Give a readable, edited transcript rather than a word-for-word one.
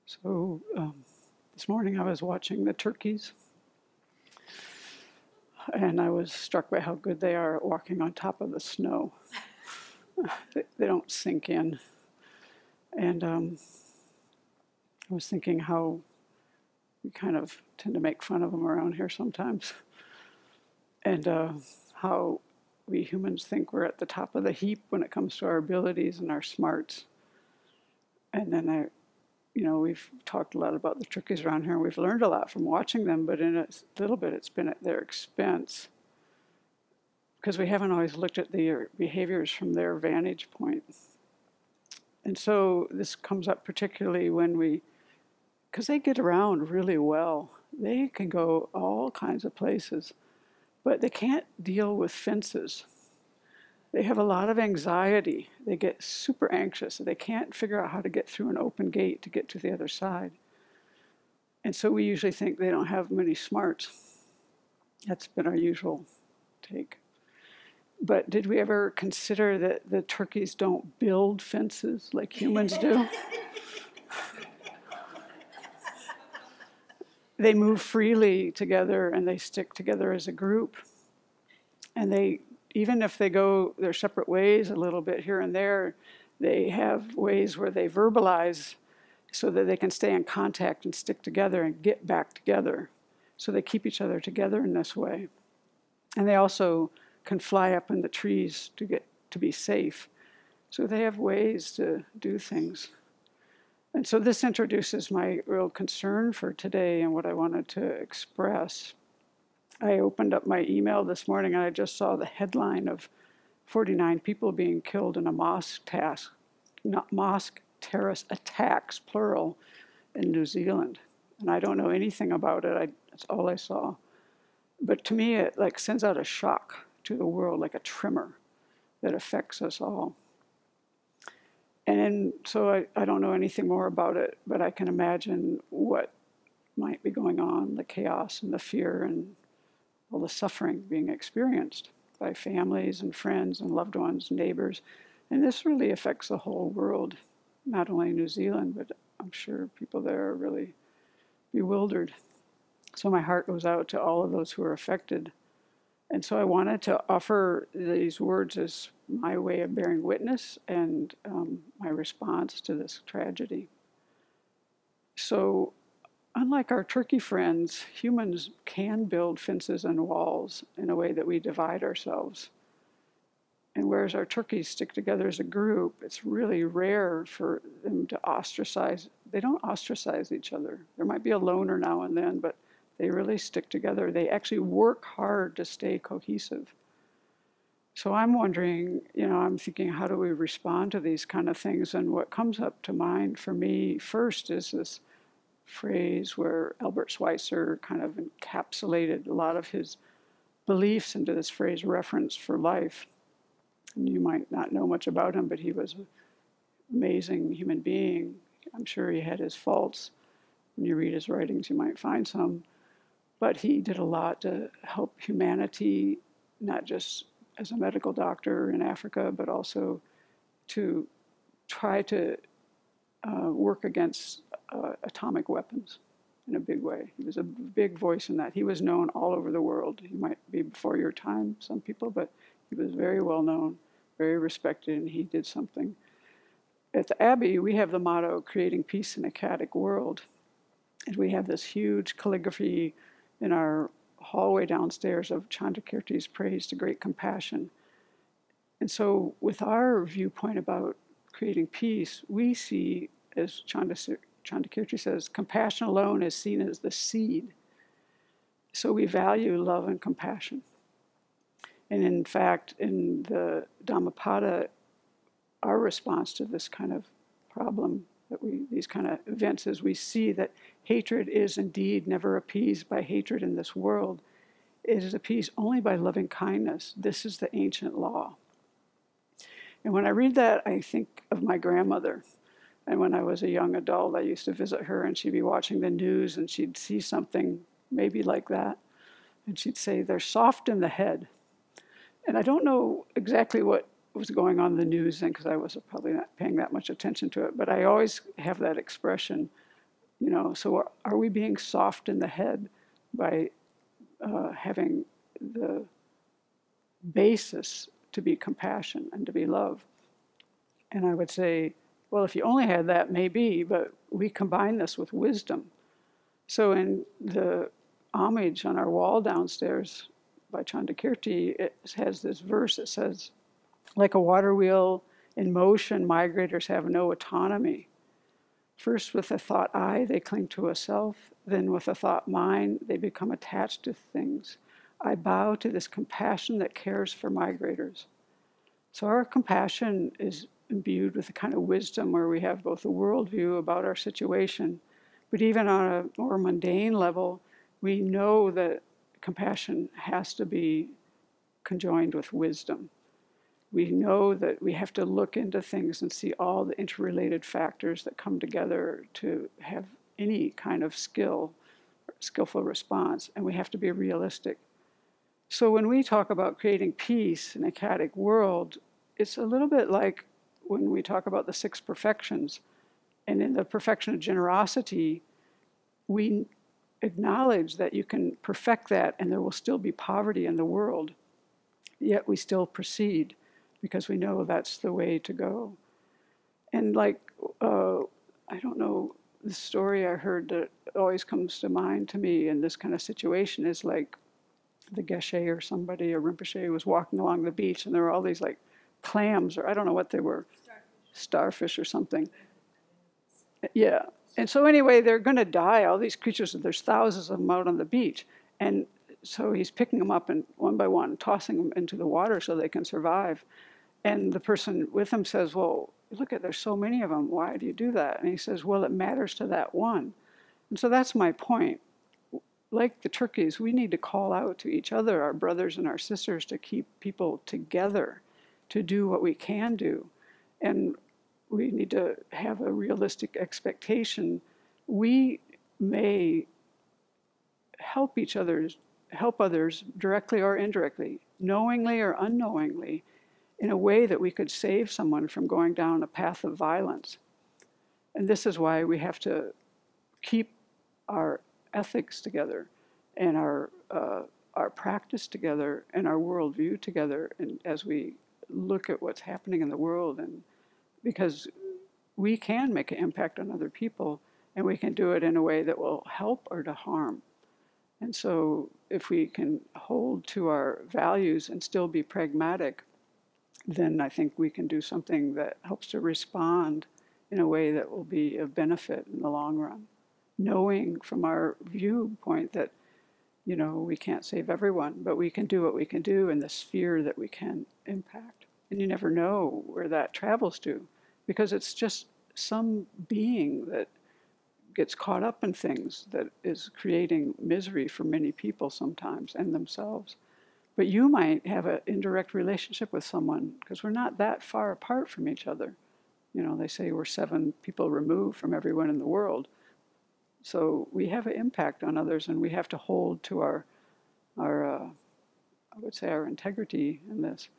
So this morning I was watching the turkeys, and I was struck by how good they are at walking on top of the snow. They don't sink in. And I was thinking how we kind of tend to make fun of them around here sometimes, and how we humans think we're at the top of the heap when it comes to our abilities and our smarts. And then we've talked a lot about the turkeys around here, and we've learned a lot from watching them, but in a little bit it's been at their expense because we haven't always looked at their behaviors from their vantage point. And so this comes up particularly because they get around really well. They can go all kinds of places, but they can't deal with fences. They have a lot of anxiety. They get super anxious. They can't figure out how to get through an open gate to get to the other side. And so we usually think they don't have many smarts. That's been our usual take. But did we ever consider that the turkeys don't build fences like humans do? They move freely together and they stick together as a group. And even if they go their separate ways a little bit here and there, they have ways where they verbalize so that they can stay in contact and stick together and get back together. So they keep each other together in this way. And they also can fly up in the trees to be safe. So they have ways to do things. And so this introduces my real concern for today and what I wanted to express. I opened up my email this morning and I just saw the headline of 49 people being killed in a mosque terrorist attacks, plural, in New Zealand. And I don't know anything about it. That's all I saw. But to me, it sends out a shock to the world, like a tremor that affects us all. And so I don't know anything more about it, but I can imagine what might be going on, the chaos and the fear and all the suffering being experienced by families and friends and loved ones, neighbors. And this really affects the whole world, not only New Zealand, but I'm sure people there are really bewildered. So my heart goes out to all of those who are affected. And so I wanted to offer these words as my way of bearing witness and my response to this tragedy. So unlike our turkey friends, humans can build fences and walls in a way that we divide ourselves. And whereas our turkeys stick together as a group, it's really rare for them to ostracize. They don't ostracize each other. There might be a loner now and then, but they really stick together. They actually work hard to stay cohesive. So I'm wondering, I'm thinking, how do we respond to these kind of things? And what comes up to mind for me first is this phrase where Albert Schweitzer kind of encapsulated a lot of his beliefs into this phrase, reference for life. And you might not know much about him, but he was an amazing human being. I'm sure he had his faults. When you read his writings, you might find some. But he did a lot to help humanity, not just as a medical doctor in Africa, but also to try to work against atomic weapons in a big way. He was a big voice in that. He was known all over the world. He might be before your time, some people, but he was very well known, very respected, and he did something. At the Abbey, we have the motto, creating peace in a chaotic world. And we have this huge calligraphy in our hallway downstairs of Chandrakirti's praise to great compassion. And so with our viewpoint about creating peace, we see, as Chandrakirti says, compassion alone is seen as the seed. So we value love and compassion. And in fact, in the Dhammapada, our response to this kind of problem, these kind of events, is we see that hatred is indeed never appeased by hatred in this world. It is appeased only by loving kindness. This is the ancient law. And when I read that, I think of my grandmother. And when I was a young adult, I used to visit her, and she'd be watching the news, and she'd see something maybe like that. And she'd say, they're soft in the head. And I don't know exactly what was going on in the news then, because I was probably not paying that much attention to it, but I always have that expression You know, so are we being soft in the head by having the basis to be compassion and to be love? And I would say, well, if you only had that, maybe, but we combine this with wisdom. So in the homage on our wall downstairs by Chandakirti, it has this verse that says, like a water wheel in motion, migrators have no autonomy. First, with the thought I, they cling to a self. Then, with the thought mine, they become attached to things. I bow to this compassion that cares for migrators. So, our compassion is imbued with a kind of wisdom where we have both a worldview about our situation, but even on a more mundane level, we know that compassion has to be conjoined with wisdom. We know that we have to look into things and see all the interrelated factors that come together to have any kind of skillful response, and we have to be realistic. So when we talk about creating peace in a chaotic world, it's a little bit like when we talk about the 6 perfections. And in the perfection of generosity, we acknowledge that you can perfect that and there will still be poverty in the world, yet we still proceed, because we know that's the way to go. And like, I don't know, the story I heard that always comes to mind to me in this kind of situation is like the Geshe or somebody, or Rinpoche, was walking along the beach and there were all these like clams, or I don't know what they were, starfish or something. Yeah. And so anyway, they're going to die, all these creatures, and there's thousands of them out on the beach. And so he's picking them up and one by one, tossing them into the water so they can survive. And the person with him says, well, look at, there's so many of them. Why do you do that? And he says, well, it matters to that one. And so that's my point. Like the turkeys, we need to call out to each other, our brothers and our sisters, to keep people together, to do what we can do. And we need to have a realistic expectation. We may help others directly or indirectly, knowingly or unknowingly, in a way that we could save someone from going down a path of violence. And this is why we have to keep our ethics together and our practice together and our worldview together, and as we look at what's happening in the world, and because we can make an impact on other people, and we can do it in a way that will help or to harm. And so if we can hold to our values and still be pragmatic, then I think we can do something that helps to respond in a way that will be of benefit in the long run. Knowing from our viewpoint that, you know, we can't save everyone, but we can do what we can do in the sphere that we can impact. And you never know where that travels to, because it's just some being that gets caught up in things that is creating misery for many people sometimes and themselves. But you might have an indirect relationship with someone, because we're not that far apart from each other. You know, they say we're 7 people removed from everyone in the world. So we have an impact on others, and we have to hold to our I would say, our integrity in this.